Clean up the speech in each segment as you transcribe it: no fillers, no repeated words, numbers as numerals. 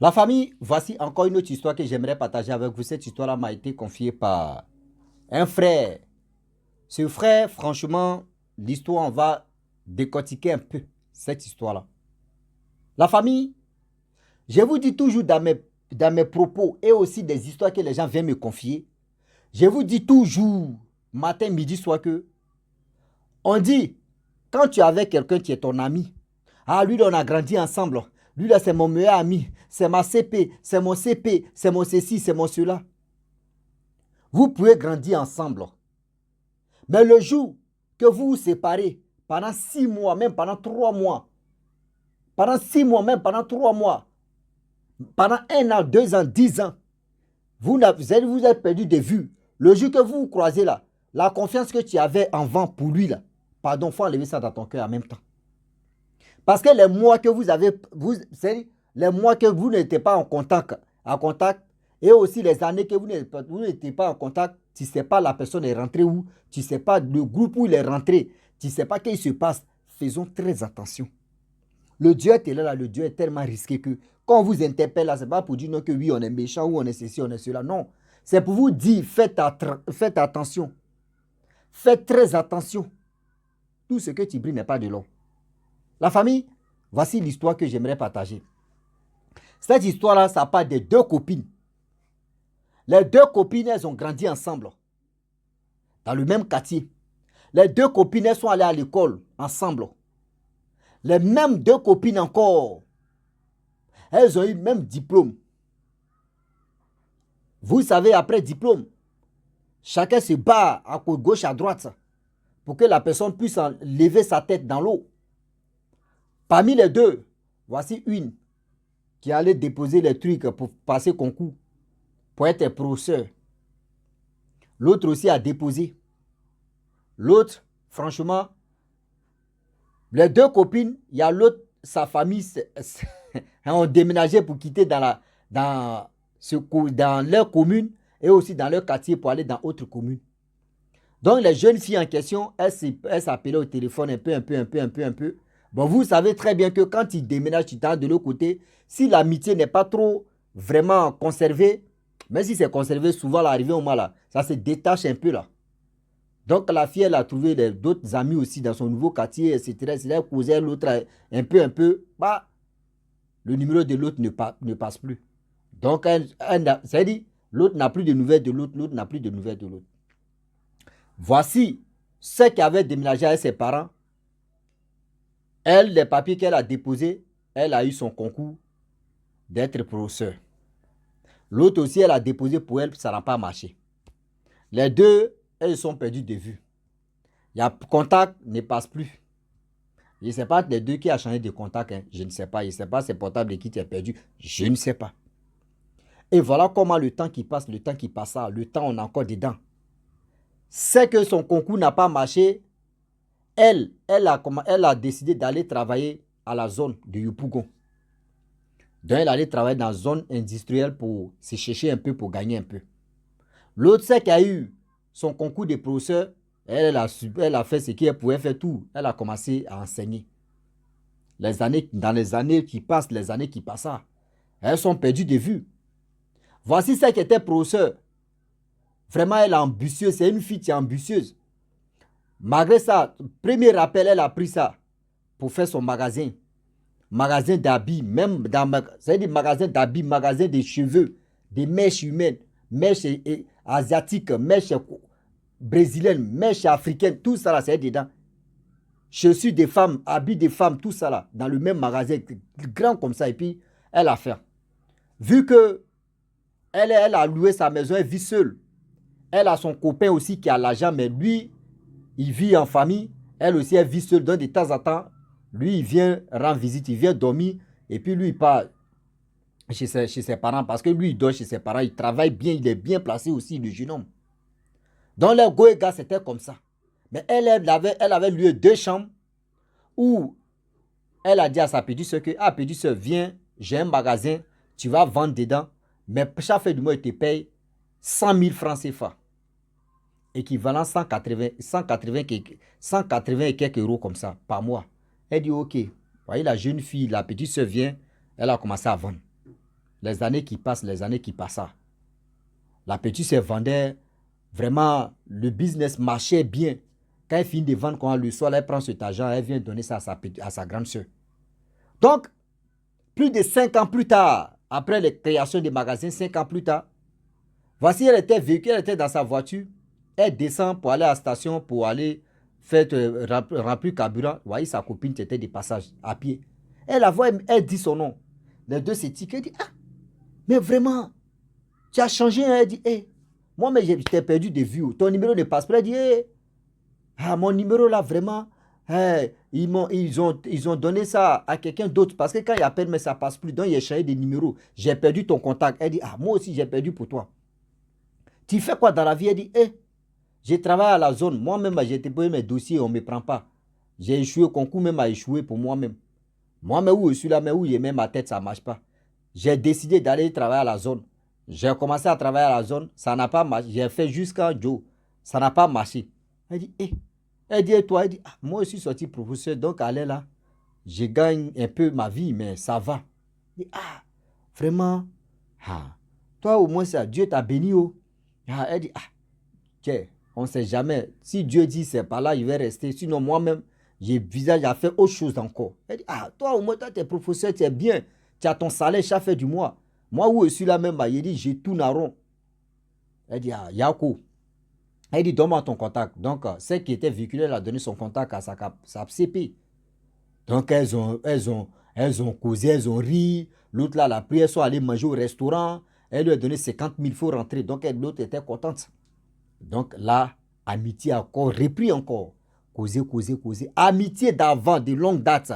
La famille, voici encore une autre histoire que j'aimerais partager avec vous. Cette histoire-là m'a été confiée par un frère. Ce frère, franchement, l'histoire, on va décortiquer un peu cette histoire-là. La famille, je vous dis toujours dans mes propos et aussi des histoires que les gens viennent me confier, je vous dis toujours, matin, midi, soir, que on dit, quand tu es avec quelqu'un qui est ton ami, ah, lui, on a grandi ensemble. Lui, là, c'est mon meilleur ami. C'est ma CP, c'est mon CP, c'est mon ceci, c'est mon cela. Vous pouvez grandir ensemble. Mais le jour que vous vous séparez, pendant 6 mois, même pendant 3 mois, pendant 6 mois, même pendant 3 mois, pendant 1 an, 2 ans, 10 ans, vous êtes perdu de vue. Le jour que vous vous croisez là, la confiance que tu avais en vent pour lui là, pardon, il faut enlever ça dans ton cœur en même temps. Parce que les mois que vous avez, les mois que vous n'étiez pas en contact, et aussi les années que vous n'étiez pas en contact, tu ne sais pas la personne est rentrée où, tu ne sais pas le groupe où il est rentré, tu ne sais pas qu'est-ce qui se passe. Faisons très attention. Le Dieu est là, le Dieu est tellement risqué que quand on vous interpelle là, ce n'est pas pour dire non que oui, on est méchant ou on est ceci, on est cela. Non. C'est pour vous dire, faites attention. Faites très attention. Tout ce que tu brilles n'est pas de l'or. La famille, voici l'histoire que j'aimerais partager. Cette histoire-là, ça parle de 2 copines. Les 2 copines, elles ont grandi ensemble, dans le même quartier. Les 2 copines, elles sont allées à l'école ensemble. Les mêmes 2 copines encore, elles ont eu le même diplôme. Vous savez, après diplôme, chacun se bat à gauche, à droite, pour que la personne puisse lever sa tête dans l'eau. Parmi les 2, voici une qui allait déposer les trucs pour passer concours, pour être professeur. L'autre aussi a déposé. L'autre, franchement, les 2 copines, il y a l'autre, sa famille ont déménagé pour quitter dans leur commune et aussi dans leur quartier pour aller dans autre commune. Donc les jeunes filles en question, elles s'appelaient au téléphone un peu. Bon, vous savez très bien que quand ils déménagent, tu t'en de l'autre côté, si l'amitié n'est pas trop vraiment conservée, même si c'est conservé, souvent l'arrivée au mal là, ça se détache un peu là. Donc la fille, elle a trouvé d'autres amis aussi dans son nouveau quartier, etc. Elle causait l'autre un peu. Bah, le numéro de l'autre ne passe plus. Donc, ça dit, l'autre n'a plus de nouvelles de l'autre, l'autre n'a plus de nouvelles de l'autre. Voici ce qui avait déménagé avec ses parents. Elle, les papiers qu'elle a déposés, elle a eu son concours d'être professeur. L'autre aussi, elle a déposé pour elle, ça n'a pas marché. Les 2, elles sont perdues de vue. Il y a contact, ne passe plus. Je ne sais pas les 2 qui a changé de contact. Hein. Je ne sais pas. Je ne sais pas c'est portable de qui tu es perdu. Je ne sais pas. Et voilà comment le temps qui passe, le temps qui passe, le temps on est encore dedans. C'est que son concours n'a pas marché. Elle a décidé d'aller travailler à la zone de Yopougon. Donc elle allait travailler dans la zone industrielle pour se chercher un peu, pour gagner un peu. L'autre, c'est qui a eu son concours de professeur, elle a fait ce qu'elle pouvait faire tout. Elle a commencé à enseigner. Dans les années qui passent, elles sont perdues de vue. Voici celle qui était professeur. Vraiment, elle est ambitieuse. C'est une fille qui est ambitieuse. Malgré ça, premier rappel, elle a pris ça pour faire son magasin. Magasin d'habits, même c'est-à-dire magasin d'habits, magasin de cheveux, des mèches humaines, mèches asiatiques, mèches brésiliennes, mèches africaines, tout ça là, c'est dedans. Chaussures des femmes, habits des femmes, tout ça là, dans le même magasin, grand comme ça. Et puis, elle a fait. Vu que elle a loué sa maison, elle vit seule. Elle a son copain aussi qui a l'argent, mais lui, il vit en famille. Elle aussi, elle vit seule. Donc, de temps en temps, lui, il vient rendre visite, il vient dormir. Et puis, lui, il part chez ses parents parce que lui, il dort chez ses parents. Il travaille bien, il est bien placé aussi, le jeune homme. Donc, leur goéga, c'était comme ça. Mais elle avait loué 2 chambres où elle a dit à sa petite soeur que, ah, petite soeur, viens, j'ai un magasin, tu vas vendre dedans. Mais chaque fin du mois, il te paye 100 000 francs CFA. Équivalent 180 et quelques euros comme ça par mois. Elle dit ok. Vous voyez, la jeune fille, la petite soeur vient, elle a commencé à vendre. les années qui passent, les années qui passent. La petite sœur vendait vraiment, le business marchait bien. Quand elle finit de vendre, quand le soir, elle prend cet argent, elle vient donner ça à sa grande sœur. Donc, plus de 5 ans plus tard, après la création des magasins, 5 ans plus tard, voici, elle était véhicule, elle était dans sa voiture, elle descend pour aller à la station, pour aller faire remplir carburant. Vous voyez, sa copine était de passage à pied. Elle la voit, elle dit son nom. Les deux s'étiquent, elle dit, ah, mais vraiment, tu as changé, hein? Elle dit, hé, moi, mais j'étais perdu de vue. Ton numéro ne passe pas. Elle dit, hé, ah, mon numéro là, vraiment, hey, ils ont donné ça à quelqu'un d'autre. Parce que quand il appelle, mais ça passe plus. Donc, il a changé de numéro. J'ai perdu ton contact. Elle dit, ah, moi aussi, j'ai perdu pour toi. Tu fais quoi dans la vie? Elle dit, hé, je travaille à la zone. Moi-même, j'ai déposé mes dossiers, on ne me prend pas. J'ai échoué au concours, même à échouer pour moi-même. Moi-même, où je suis là, mais où j'ai même ma tête, ça ne marche pas. J'ai décidé d'aller travailler à la zone. J'ai commencé à travailler à la zone, ça n'a pas marché. J'ai fait jusqu'à Joe, ça n'a pas marché. Elle dit, hé. Elle dit, et toi? Elle dit, ah, moi, je suis sorti professeur, donc allez là. Je gagne un peu ma vie, mais ça va. Elle dit, ah, vraiment? Ah, toi, au moins, ça, Dieu t'a béni. Oh. Ah, elle dit, ah, tiens, on ne sait jamais. Si Dieu dit c'est pas là, il va rester. Sinon, moi-même, j'ai visage à faire autre chose encore. Elle dit, ah, toi, au moins, toi, tu es professeur, tu es bien. Tu as ton salaire chaque fin du mois. Moi, où je suis là même, il dit, j'ai tout rond. Elle dit, ah, Yako. Elle dit, donne-moi ton contact. Donc, celle qui était véhiculée, elle a donné son contact à sa CP. Donc, elles ont causé, elles ont ri. L'autre là, la pris, elles sont allées manger au restaurant. Elle lui a donné 50 000, il faut rentrer. Donc, l'autre était contente. Donc, là, amitié encore, repris encore. Causer, causer, causer. Amitié d'avant, de longue date.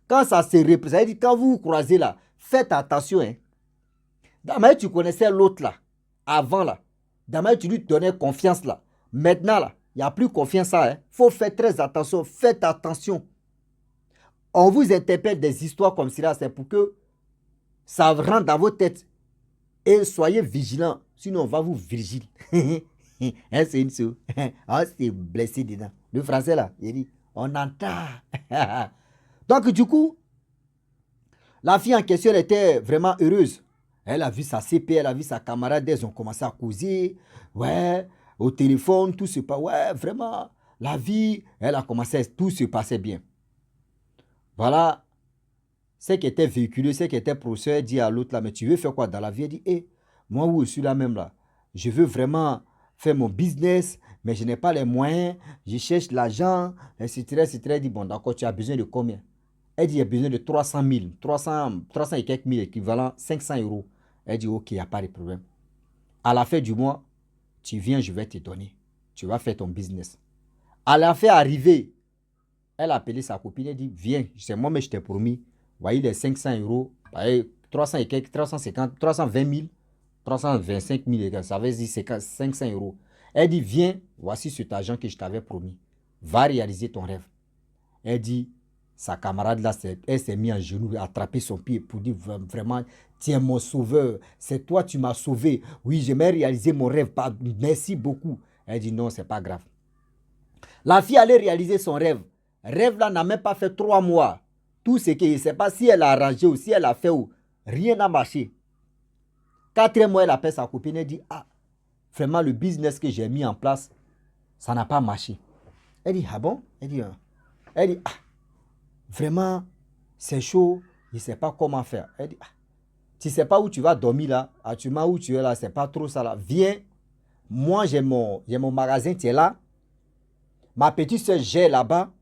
Quand ça se représente, elle dit, quand vous vous croisez là, faites attention. Hein. D'abord, tu connaissais l'autre là, avant là. D'abord, tu lui donnais confiance là. Maintenant là, il n'y a plus confiance là. Il faut faire très attention. Faites attention. On vous interprète des histoires comme cela, c'est pour que ça rentre dans vos têtes. Et soyez vigilants, sinon on va vous vigile. C'est une chose. Ah, c'est blessé dedans. Le français là, il dit, on entend. Donc du coup, la fille en question, elle était vraiment heureuse. Elle a vu sa CP, elle a vu sa camarade, elles ont commencé à causer. Ouais, au téléphone, tout se passe. Ouais, vraiment, la vie, elle a commencé, tout se passait bien. Voilà, ce qui était véhiculé, ce qui était professeur, dit à l'autre là, mais tu veux faire quoi dans la vie? Elle dit, hé, moi où je suis là même là, je veux vraiment faire mon business, mais je n'ai pas les moyens, je cherche l'argent, etc., etc. Elle dit, bon, d'accord, tu as besoin de combien? Elle dit, il y a besoin de 300 000, 300 et quelques mille, équivalent 500 euros. Elle dit, ok, il n'y a pas de problème. À la fin du mois, tu viens, je vais te donner. Tu vas faire ton business. À la fin arrivée, elle a appelé sa copine, elle dit, viens, c'est moi, mais je t'ai promis. Voyez les 500 euros, voyez, 300 et quelques, 350, 320 000, 325 000, ça veut dire 500 euros. Elle dit, viens, voici cet argent que je t'avais promis. Va réaliser ton rêve. Elle dit, sa camarade là, elle s'est mise en genoux, attraper son pied pour dire vraiment, tiens mon sauveur, c'est toi, tu m'as sauvé. Oui, j'aimerais réaliser mon rêve, merci beaucoup. Elle dit, non, c'est pas grave. La fille allait réaliser son rêve. Rêve là n'a même pas fait 3 mois. Tout ce qui, je ne sais pas si elle a arrangé ou si elle a fait ou rien n'a marché. 4e mois, elle appelle sa copine et dit, ah, vraiment le business que j'ai mis en place, ça n'a pas marché. Elle dit, ah bon? Elle dit, ah, vraiment, c'est chaud, je ne sais pas comment faire. Elle dit, ah, tu ne sais pas où tu vas dormir là, actuellement où tu es là, c'est pas trop ça là. Viens, moi j'ai mon magasin, tu es là. Ma petite soeur, j'ai là-bas.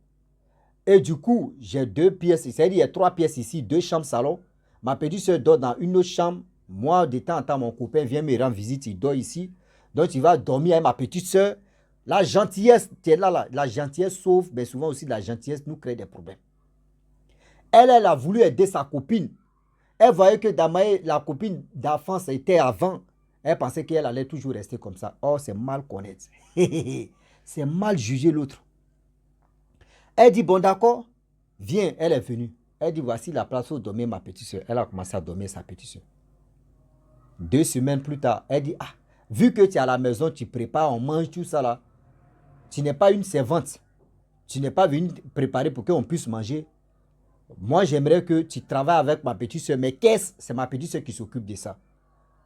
Et du coup, j'ai 2 pièces, c'est-à-dire il y a 3 pièces ici, 2 chambres salon. Ma petite soeur dort dans une autre chambre. Moi, de temps en temps, mon copain vient me rendre visite, il dort ici. Donc, il va dormir avec ma petite soeur. La gentillesse, tu es là, la gentillesse sauve, mais souvent aussi la gentillesse nous crée des problèmes. Elle a voulu aider sa copine. Elle voyait que Damae, la copine d'enfance était avant. Elle pensait qu'elle allait toujours rester comme ça. Oh, c'est mal connaître. C'est mal juger l'autre. Elle dit, bon d'accord, viens, elle est venue. Elle dit, voici la place où dormait ma petite soeur. Elle a commencé à dormir sa petite soeur. 2 semaines plus tard, elle dit, ah, vu que tu es à la maison, tu prépares, on mange tout ça là. Tu n'es pas une servante. Tu n'es pas venue préparer pour qu'on puisse manger. Moi, j'aimerais que tu travailles avec ma petite soeur, mais qu'est-ce? C'est ma petite soeur qui s'occupe de ça.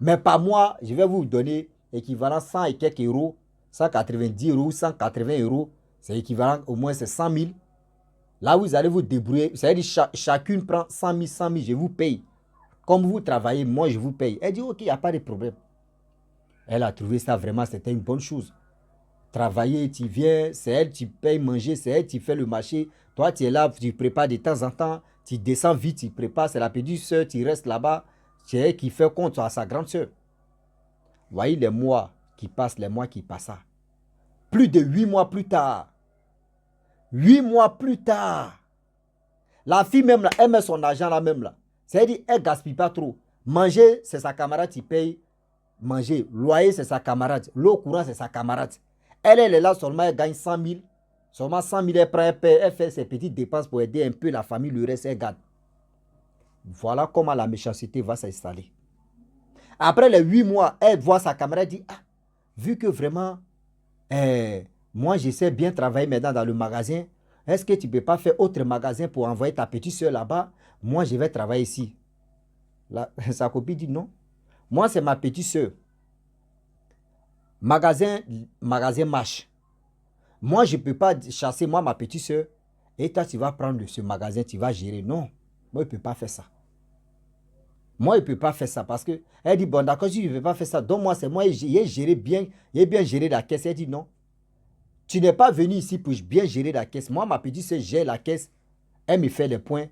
Mais pas moi, je vais vous donner équivalent 100 et quelques euros, 190 euros, 180 euros. C'est équivalent au moins c'est 100 000. Là, vous allez vous débrouiller. C'est-à-dire chacune prend 100 000, 100 000, je vous paye. Comme vous travaillez, moi, je vous paye. Elle dit, ok, il n'y a pas de problème. Elle a trouvé ça vraiment, c'était une bonne chose. Travailler, tu viens, c'est elle qui paye manger, c'est elle qui fait le marché. Toi, tu es là, tu prépares de temps en temps, tu descends vite, tu prépares, c'est la petite soeur, tu restes là-bas. C'est elle qui fait compte à sa grande soeur. Voyez les mois qui passent, les mois qui passent. Plus de 8 mois plus tard, 8 mois plus tard, la fille même là, elle met son argent là même là. C'est-à-dire, elle ne gaspille pas trop. Manger, c'est sa camarade qui paye. Manger, loyer, c'est sa camarade. L'eau courant, c'est sa camarade. Elle est là seulement, elle gagne 100 000. Seulement 100 000, elle prend, elle paye, elle fait ses petites dépenses pour aider un peu la famille, le reste, elle garde. Voilà comment la méchanceté va s'installer. Après les 8 mois, elle voit sa camarade et dit, ah, vu que vraiment, moi, je sais bien travailler maintenant dans le magasin, est-ce que tu ne peux pas faire autre magasin pour envoyer ta petite soeur là-bas? Moi, je vais travailler ici. Sa copine dit non. Moi, c'est ma petite soeur. Magasin marche. Moi, je ne peux pas chasser, moi, ma petite soeur. Et toi, tu vas prendre ce magasin, tu vas gérer. Non, moi, je ne peux pas faire ça. Moi, je ne peux pas faire ça parce que elle dit, bon, d'accord, si je ne peux pas faire ça, donc moi, c'est moi, j'ai géré bien, j'ai bien géré la caisse. Elle dit, non, tu n'es pas venu ici pour bien gérer la caisse. Moi, ma petite soeur gère la caisse, elle me fait les points.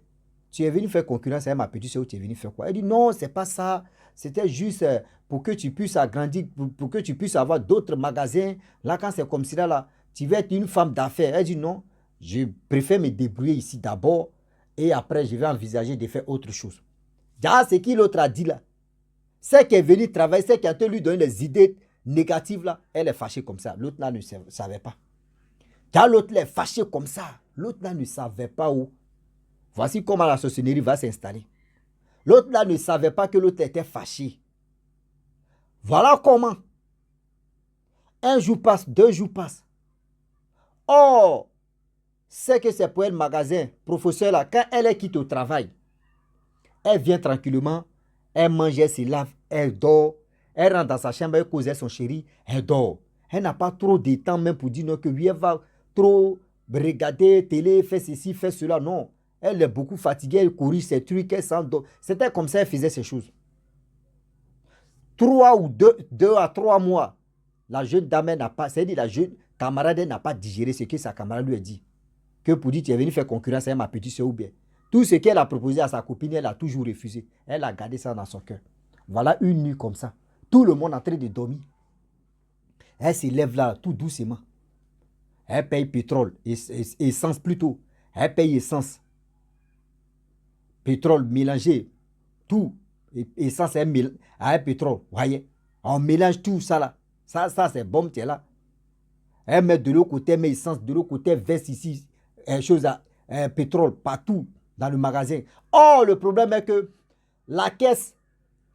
Tu es venu faire concurrence avec ma petite soeur ou tu es venu faire quoi? Elle dit, non, c'est pas ça. C'était juste pour que tu puisses agrandir, pour que tu puisses avoir d'autres magasins. Là, quand c'est comme ça, là, tu vas être une femme d'affaires. Elle dit, non, je préfère me débrouiller ici d'abord et après, je vais envisager de faire autre chose. Ah, c'est qui l'autre a dit là? C'est qui est venu travailler, c'est qui a lui donné les idées négatives là, elle est fâchée comme ça. L'autre là ne savait pas. Car l'autre est fâché comme ça. L'autre là ne savait pas où. Voici comment la sorcellerie va s'installer. L'autre là ne savait pas que l'autre était fâché. Voilà comment. Un jour passe, 2 jours passent. Oh, c'est que c'est pour elle le magasin. Professeur là, quand elle quitte au travail, elle vient tranquillement, elle mange, elle se lave, elle dort. Elle rentre dans sa chambre, elle cause avec son chéri, elle dort. Elle n'a pas trop de temps même pour dire non, que oui, elle va trop regarder télé, faire ceci, faire cela. Non, elle est beaucoup fatiguée, elle courit ses trucs, elle s'endort. C'était comme ça, elle faisait ces choses. 3 ou 2 à 3 mois, la jeune dame n'a pas, c'est-à-dire la jeune camarade n'a pas digéré ce que sa camarade lui a dit. Que pour dire, tu es venu faire concurrence avec ma petite soeur ou bien. Tout ce qu'elle a proposé à sa copine, elle a toujours refusé. Elle a gardé ça dans son cœur. Voilà une nuit comme ça. Tout le monde en train de dormir. Elle se lève là tout doucement. Elle paye pétrole, essence plutôt. Elle paye essence. Pétrole mélangé, tout. Essence et pétrole. Voyez, on mélange tout ça là. Ça c'est bon, tu es là. Elle met de l'autre côté, met essence, de l'autre côté, veste ici, chose à pétrole, partout dans le magasin. Oh, le problème est que la caisse,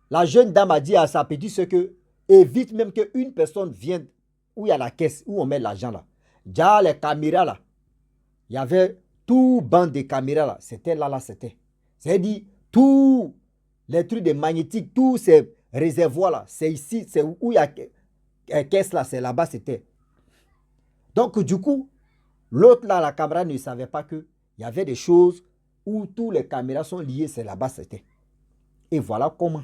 la jeune dame a dit à sa petite soeur que évite même qu'une personne vienne où il y a la caisse, où on met l'argent là. Déjà, les caméras là, il y avait tout bande de caméras là. C'était là, c'était. C'est-à-dire, tous les trucs de magnétique, tous ces réservoirs là, c'est ici, c'est où il y a caisse là, c'est là-bas, c'était. Donc, du coup, l'autre là, la caméra ne savait pas qu'il y avait des choses où tous les caméras sont liées, c'est là-bas, c'était. Et voilà comment.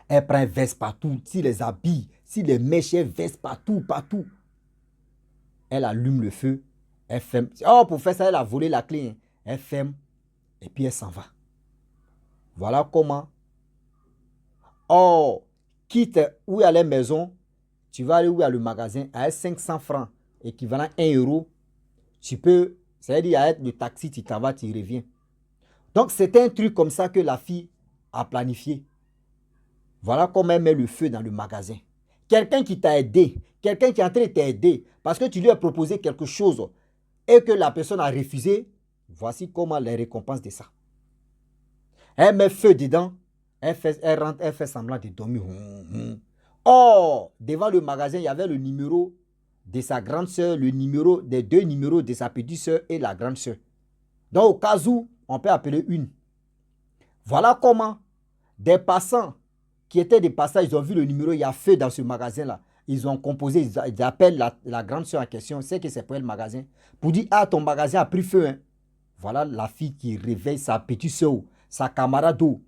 Elle prend un veste partout, si les habille, si les mèches, elle veste partout, partout. Elle allume le feu, elle ferme. Oh, pour faire ça, elle a volé la clé. Elle ferme et puis elle s'en va. Voilà comment. Oh, quitte où il y a les maisons, tu vas aller où il y a le magasin, à 500 francs, équivalent 1 euro, tu peux, c'est-à-dire avec le taxi, tu t'en vas, tu reviens. Donc, c'était un truc comme ça que la fille a planifié. Voilà comment elle met le feu dans le magasin. Quelqu'un qui t'a aidé, quelqu'un qui est en train de t'aider, parce que tu lui as proposé quelque chose et que la personne a refusé, voici comment les récompenses de ça. Elle met feu dedans, elle rentre, elle fait semblant de dormir. Oh, devant le magasin, il y avait le numéro de sa grande soeur, le numéro des 2 numéros de sa petite soeur et la grande soeur. Donc, au cas où on peut appeler une. Voilà comment des passants qui étaient des passants, ils ont vu le numéro, il y a feu dans ce magasin-là. Ils ont composé, ils appellent la grande soeur en question, c'est que c'est pour le magasin, pour dire, ah, ton magasin a pris feu. Hein. Voilà la fille qui réveille sa petite soeur, sa camarade d'eau.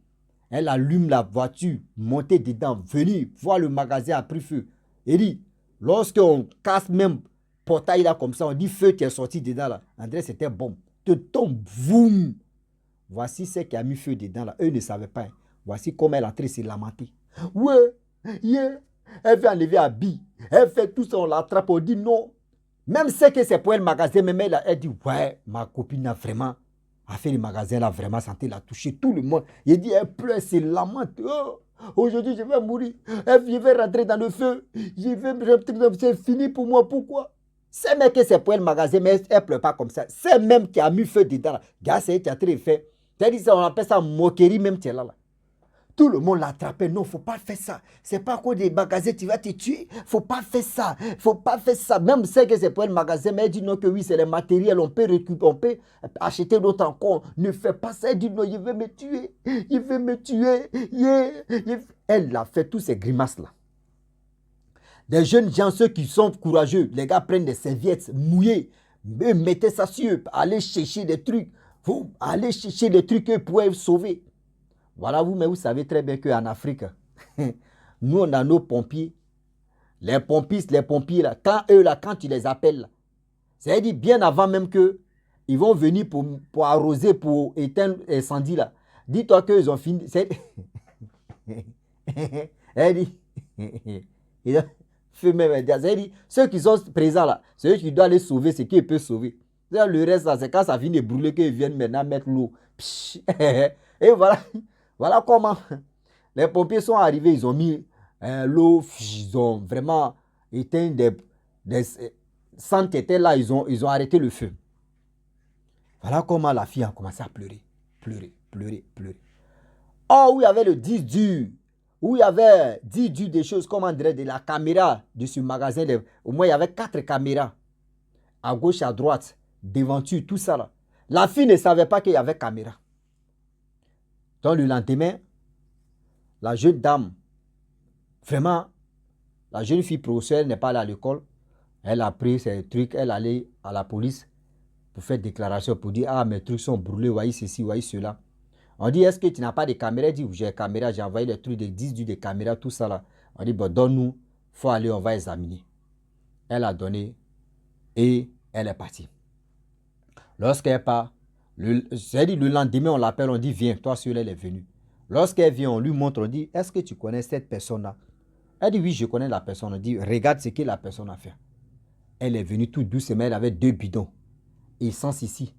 Elle allume la voiture, monter dedans, venir voir le magasin a pris feu. Et dit, lorsqu'on casse même portail là comme ça, on dit feu qui est sorti dedans là. André, c'était bon. Te tombe, boum. Voici ce qui a mis feu dedans là. Eux ne savaient pas. Hein. Voici comment elle est entrée se lamenter. Ouais, yeah. Elle veut enlever un billet. Elle fait tout ça, on l'attrape, on dit non. Même ce que c'est pour le magasin, même elle dit, ouais, ma copine a vraiment fait le magasin là, vraiment, santé, elle a touché tout le monde. Il dit, elle pleure, elle se lamente. Oh, aujourd'hui, je vais mourir. Je vais rentrer dans le feu. C'est fini pour moi. Pourquoi? C'est même que c'est pour le magasin, mais elle ne pleure pas comme ça. C'est même qui a mis feu dedans. Gars, c'est qui a très fait. C'est-à-dire, on appelle ça moquerie, même, tu es là. Tout le monde l'attrapait. Non, il ne faut pas faire ça. Ce n'est pas quoi des magasins, tu vas te tuer. Il ne faut pas faire ça. Il ne faut pas faire ça. Même c'est que c'est pour le magasin, mais elle dit non, que oui, c'est les matériels, on peut récupérer, on peut acheter d'autres encore. Ne fais pas ça. Elle dit non, il veut me tuer. Il veut me tuer. Yeah. Elle a fait tous ces grimaces-là. Des jeunes gens, ceux qui sont courageux, les gars prennent des serviettes mouillées, mettez ça sur eux, allez chercher des trucs. Vous allez chercher des trucs que vous pouvez sauver. Voilà, mais vous savez très bien qu'en Afrique, nous, on a nos pompiers. Les pompiers, là, quand tu les appelles, c'est-à-dire bien avant même qu'ils vont venir pour arroser, pour éteindre l'incendie, là. Dis-toi qu'ils ont fini. Elle dit, ceux qui sont présents là, c'est eux qui doivent les sauver, c'est qui peut sauver. Le reste, là, c'est quand ça finit de brûler qu'ils viennent maintenant mettre l'eau. Et voilà. Voilà comment les pompiers sont arrivés, ils ont mis l'eau, ils ont vraiment éteint des centres qui étaient là, ils ont arrêté le feu. Voilà comment la fille a commencé à pleurer. Oh, où il y avait le 10 dur, où il y avait 10 dur des choses, comme on dirait, de la caméra de ce magasin. Au moins, il y avait 4 caméras, à gauche, à droite, devanture, tout ça là. La fille ne savait pas qu'il y avait caméra. Donc le lendemain, la jeune dame, vraiment, la jeune fille professeure n'est pas allée à l'école. Elle a pris ses trucs, elle allait à la police pour faire déclaration, pour dire, ah, mes trucs sont brûlés, voyez ceci, voyez cela. On dit, est-ce que tu n'as pas de caméra? Elle dit, j'ai une caméra, j'ai envoyé les trucs de 10 du de caméra, tout ça là. On dit, bon, donne-nous, il faut aller, on va examiner. Elle a donné et elle est partie. Lorsqu'elle part, le lendemain, on l'appelle, on dit, viens, toi, celui-là, elle est venue. Lorsqu'elle vient, on lui montre, on dit, est-ce que tu connais cette personne-là? Elle dit, oui, je connais la personne. On dit, regarde ce que la personne a fait. Elle est venue tout doucement, elle avait 2 bidons. Essence ici,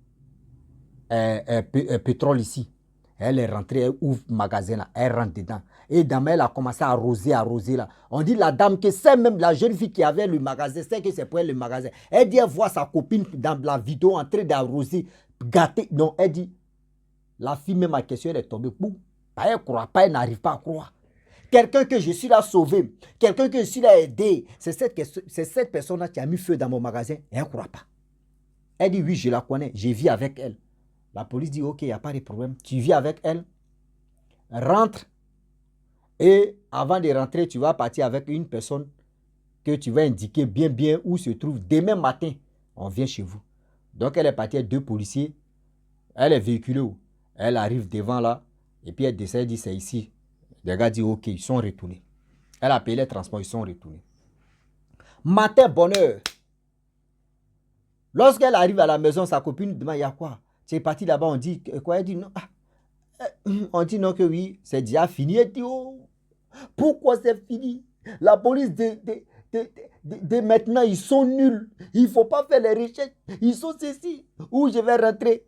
pétrole ici. Elle est rentrée, elle ouvre le magasin là, elle rentre dedans. Et dame, elle a commencé à arroser là. On dit la dame que c'est même la jeune fille qui avait le magasin, c'est que c'est pour elle le magasin. Elle dit, elle voit sa copine dans la vidéo en train d'arroser, gâter. Non, elle dit, la fille même à question, elle est tombée. Boum. Elle ne croit pas, elle n'arrive pas à croire. Quelqu'un que je suis là sauvé, quelqu'un que je suis là aidé, c'est cette personne-là qui a mis feu dans mon magasin. Elle ne croit pas. Elle dit, oui, je la connais, je vis avec elle. La police dit, ok, il n'y a pas de problème. Tu vis avec elle, rentre, et avant de rentrer, tu vas partir avec une personne que tu vas indiquer bien où se trouve. Demain matin, on vient chez vous. Donc, elle est partie avec 2 policiers. Elle est véhiculée où? Elle arrive devant là, et puis elle descend, elle dit, c'est ici. Les gars disent, ok, ils sont retournés. Elle a payé les transports, ils sont retournés. Matin, bonne heure. Lorsqu'elle arrive à la maison, sa copine demande, il y a quoi? Tu es parti là-bas, on dit, quoi? Elle dit, non. On dit non que oui, c'est déjà fini. Elle dit, oh, pourquoi c'est fini? La police de maintenant, ils sont nuls. Il ne faut pas faire les recherches. Ils sont ceci. Où je vais rentrer?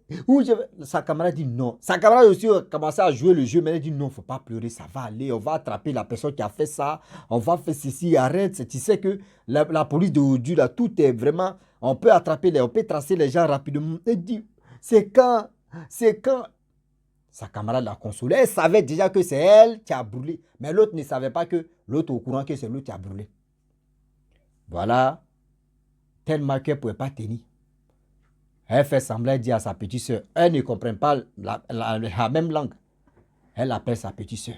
Sa camarade dit non. Sa camarade aussi a commencé à jouer le jeu, mais elle dit non, il ne faut pas pleurer, ça va aller. On va attraper la personne qui a fait ça. On va faire ceci, arrête. Tu sais que la police d'aujourd'hui, là, tout est vraiment... On peut attraper, on peut tracer les gens rapidement. Elle dit, c'est quand? Sa camarade l'a consolée. Elle savait déjà que c'est elle qui a brûlé. Mais l'autre ne savait pas que l'autre au courant que c'est l'autre qui a brûlé. Voilà. Tellement qu'elle ne pouvait pas tenir. Elle fait semblant de dire à sa petite soeur. Elle ne comprend pas la même langue. Elle appelle sa petite soeur.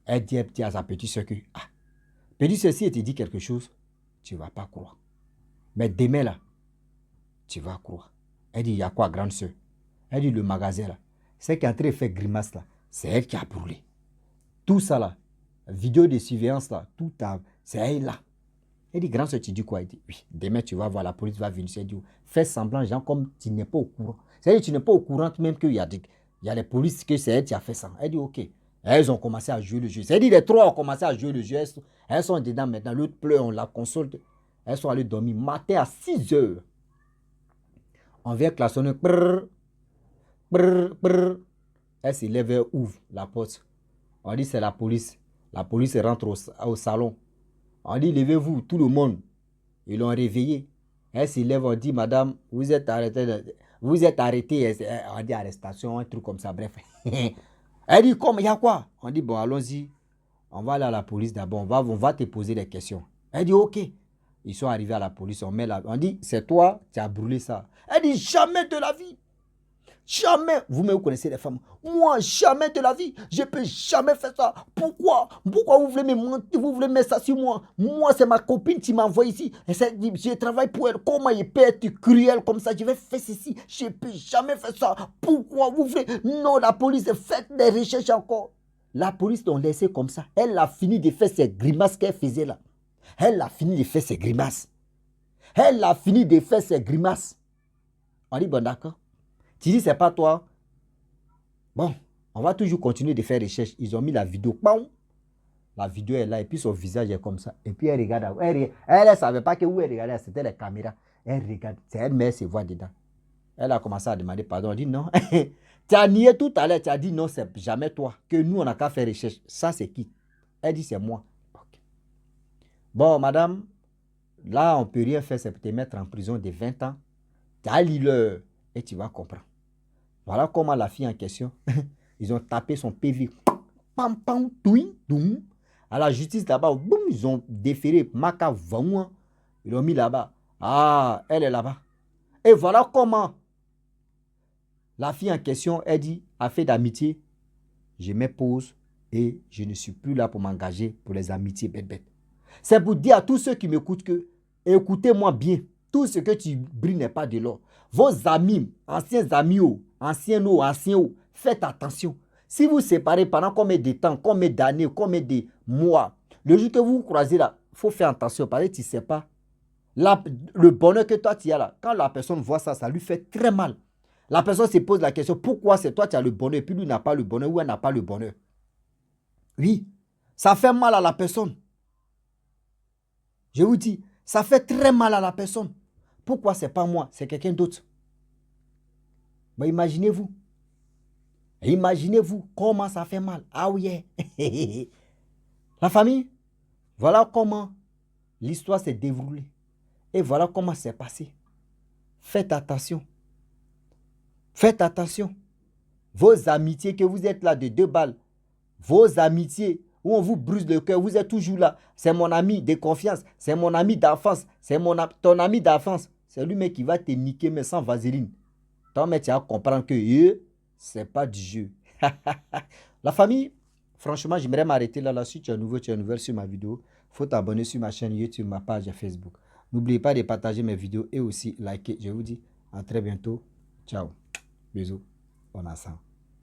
Elle dit à sa petite soeur que, ah, petite soeur, si elle te dit quelque chose, tu ne vas pas croire. Mais demain, là, tu vas croire. Elle dit, il y a quoi, grande soeur? Elle dit, le magasin, là, c'est qui est en train de faire grimace, là, c'est elle qui a brûlé. Tout ça, là, vidéo de surveillance, là, tout a, c'est elle, là. Elle dit, grande soeur, tu dis quoi? Elle dit, oui, demain, tu vas voir, la police va venir. Elle dit, fais semblant, genre, comme tu n'es pas au courant. C'est-à-dire, tu n'es pas au courant même qu'il y a les polices, que c'est elle qui a fait ça. Elle dit, ok. Elles ont commencé à jouer le jeu. C'est-à-dire, les trois ont commencé à jouer le jeu. Elles sont dedans maintenant. L'autre pleure, on la console. Elles sont allées dormir. Matin à 6 heures. On vient klaxonner. Brrr, brrr, brrr. Elle se lève et ouvre la porte. On dit, c'est la police. La police rentre au salon. On dit, levez-vous, tout le monde. Ils l'ont réveillé. Elle se lève, on dit, madame, vous êtes arrêtée. Vous êtes arrêtée. On dit arrestation, un truc comme ça, bref. Elle dit, comme, il y a quoi? On dit, bon, allons-y. On va aller à la police d'abord. On va te poser des questions. Elle dit, ok. Ils sont arrivés à la police. On dit, c'est toi, tu as brûlé ça. Elle dit, jamais de la vie. Jamais. Vous-même, vous connaissez les femmes. Moi, jamais de la vie. Je ne peux jamais faire ça. Pourquoi? Pourquoi vous voulez me mentir? Vous voulez mettre ça sur moi? Moi, c'est ma copine qui m'envoie ici. Je travaille pour elle. Comment il peut être cruel comme ça? Je vais faire ceci. Je ne peux jamais faire ça. Pourquoi vous voulez? Non, la police, faites des recherches encore. La police l'ont laissé comme ça. Elle a fini de faire ses grimaces qu'elle faisait là. Elle a fini de faire ses grimaces. Elle a fini de faire ses grimaces. On dit, bon, d'accord. Tu dis, c'est pas toi. Bon, on va toujours continuer de faire recherche. Ils ont mis la vidéo. Bam! La vidéo est là et puis son visage est comme ça. Et puis elle regarde. Elle ne savait pas que où elle regardait. C'était les caméras. Elle regarde. C'est elle, mais elle se voit dedans. Elle a commencé à demander pardon. Elle dit non. Tu as nié tout à l'heure. Tu as dit non, c'est jamais toi. Que nous, on n'a qu'à faire recherche. Ça, c'est qui? Elle dit c'est moi. Okay. Bon, madame, là, on ne peut rien faire. C'est pour te mettre en prison de 20 ans. Tu as l'heure et tu vas comprendre. Voilà comment la fille en question, ils ont tapé son PV. Pam, pam, touing, doum. À la justice là-bas, boum, ils ont déféré Maka Vaouan. Ils l'ont mis là-bas. Ah, elle est là-bas. Et voilà comment la fille en question, elle dit, a fait d'amitié, je mets pause et je ne suis plus là pour m'engager pour les amitiés bêtes. C'est pour dire à tous ceux qui m'écoutent que, écoutez-moi bien, tout ce que tu brilles n'est pas de l'or. Vos amis, anciens amis, anciens, faites attention. Si vous séparez pendant combien de temps, combien d'années, combien de mois, le jour que vous vous croisez là, il faut faire attention parce que tu ne sais pas. Le bonheur que toi tu as là, quand la personne voit ça, ça lui fait très mal. La personne se pose la question, pourquoi c'est toi qui as le bonheur et puis lui n'a pas le bonheur ou elle n'a pas le bonheur? Oui, ça fait mal à la personne. Je vous dis, ça fait très mal à la personne. Pourquoi c'est pas moi, c'est quelqu'un d'autre? Ben, imaginez-vous. Imaginez-vous comment ça fait mal. Ah oui. La famille, voilà comment l'histoire s'est déroulée. Et voilà comment c'est passé. Faites attention. Faites attention. Vos amitiés que vous êtes là de 2 balles. Vos amitiés où on vous brise le cœur. Vous êtes toujours là. C'est mon ami de confiance. C'est mon ami d'enfance. C'est ton ami d'enfance. C'est lui-même qui va te niquer mais sans vaseline. Toi, mais tu vas comprendre que c'est pas du jeu. La famille, franchement, j'aimerais m'arrêter là. Si tu es nouveau, tu es nouvelle sur ma vidéo, il faut t'abonner sur ma chaîne YouTube, ma page Facebook. N'oubliez pas de partager mes vidéos et aussi liker. Je vous dis à très bientôt. Ciao. Bisous. Bon ensemble.